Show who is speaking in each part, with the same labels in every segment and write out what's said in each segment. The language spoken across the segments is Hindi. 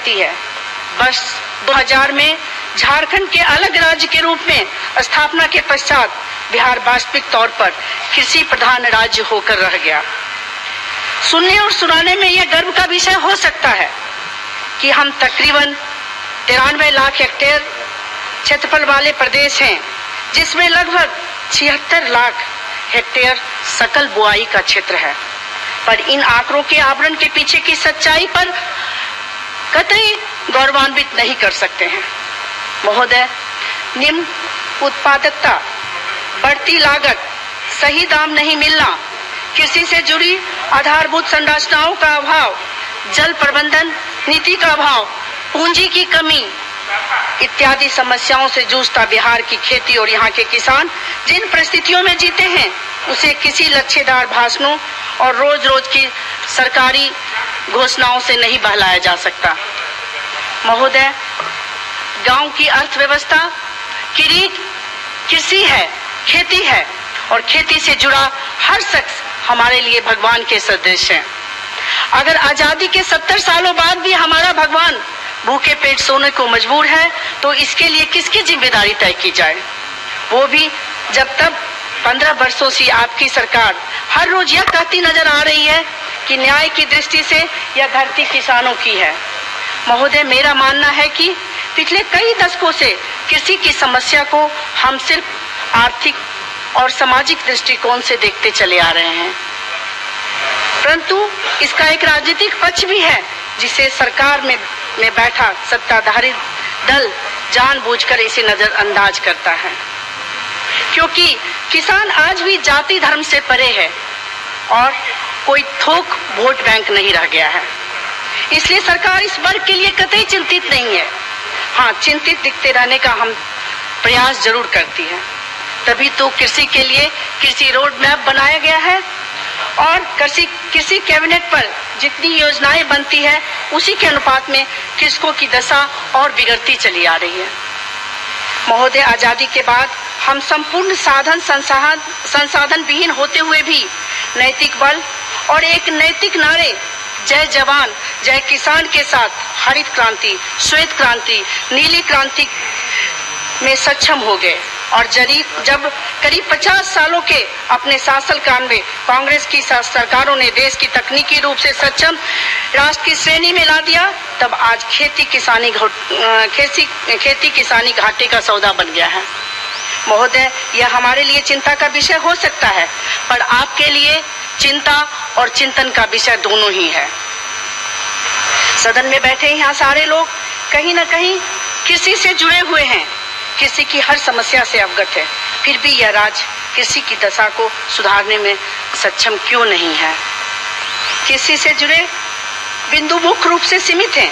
Speaker 1: सकती है। वर्ष 2000 में झारखंड के अलग राज्य के रूप में स्थापना के पश्चात बिहार वास्तविक तौर पर कृषि प्रधान राज्य होकर रह गया। सुनने और सुनाने में यह गर्व का विषय हो सकता है कि हम तकरीबन 93 लाख हेक्टेयर क्षेत्रफल वाले प्रदेश हैं, जिसमें लगभग 76 लाख हेक्टेयर सकल बुआई का क्षेत्र है। पर इन आंकड़ों के आवरण के पीछे की सच्चाई पर कतई गौरवान्वित नहीं कर सकते हैं। महोदय, निम्न उत्पादकता, बढ़ती लागत, सही दाम नहीं मिलना, कृषि से जुड़ी आधारभूत संरचनाओं का अभाव, जल प्रबंधन नीति का अभाव, पूंजी की कमी इत्यादि समस्याओं से जूझता बिहार की खेती और यहाँ के किसान जिन परिस्थितियों में जीते हैं, उसे किसी लच्छेदार भाषणों और रोज रोज की सरकारी घोषणाओं से नहीं बहलाया जा सकता। महोदय, गांव की अर्थव्यवस्था की रीढ़ कृषि है, खेती है, और खेती से जुड़ा हर शख्स हमारे लिए भगवान के सदृश है। अगर आजादी के 70 सालों बाद भी हमारा भगवान भूखे पेट सोने को मजबूर है, तो इसके लिए किसकी जिम्मेदारी तय की जाए? वो भी जब तक 15 वर्षों से आपकी सरकार हर रोज यह कहती नजर आ रही है कि न्याय की दृष्टि से यह धरती किसानों की है। महोदय, मेरा मानना है कि पिछले कई दशकों से कृषि की समस्या को हम सिर्फ आर्थिक और सामाजिक दृष्टिकोण से देखते चले आ रहे हैं, परंतु इसका एक राजनीतिक पक्ष भी है, जिसे सरकार में बैठा सत्ताधारी दल जानबूझकर इसे नजरअंदाज करता है। क्योंकि किसान आज भी जाति धर्म से परे है और कोई थोक वोट बैंक नहीं रह गया है, इसलिए सरकार इस वर्ग के लिए कतई चिंतित नहीं है। हाँ, चिंतित दिखते रहने का हम प्रयास जरूर करती है। तभी तो कृषि के लिए कृषि रोड मैप बनाया गया है और कृषि कैबिनेट पर जितनी योजनाएं बनती है, उसी के अनुपात में कृषकों की दशा और बिगड़ती चली आ रही है। महोदय, आजादी के बाद हम संपूर्ण साधन संसाधन विहीन होते हुए भी नैतिक बल और एक नैतिक नारे जय जवान जय किसान के साथ हरित क्रांति, श्वेत क्रांति, नीली क्रांति में सक्षम हो गए। और जब करीब 50 सालों के अपने शासनकाल में कांग्रेस की सरकारों ने देश की तकनीकी रूप से सक्षम राष्ट्र की श्रेणी में ला दिया, तब आज खेती किसानी घाटे का सौदा बन गया है। महोदय, यह हमारे लिए चिंता का विषय हो सकता है, पर आपके लिए चिंता और चिंतन का विषय दोनों ही है। सदन में बैठे यहाँ सारे लोग कहीं न कहीं कृषि से जुड़े हुए हैं, कृषि की हर समस्या से अवगत है, फिर भी यह राज्य कृषि की दशा को सुधारने में सक्षम क्यों नहीं है? कृषि से जुड़े बिंदु मुख्य रूप से सीमित हैं।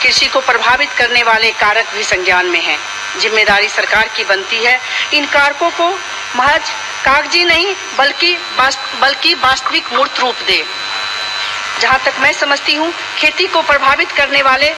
Speaker 1: कृषि को प्रभावित करने वाले कारक भी संज्ञान में हैं। जिम्मेदारी सरकार की बनती है इन कारकों को महज कागजी नहीं बल्कि वास्तविक मूर्त रूप दे। जहाँ तक मैं समझती हूँ, खेती को प्रभावित करने वाले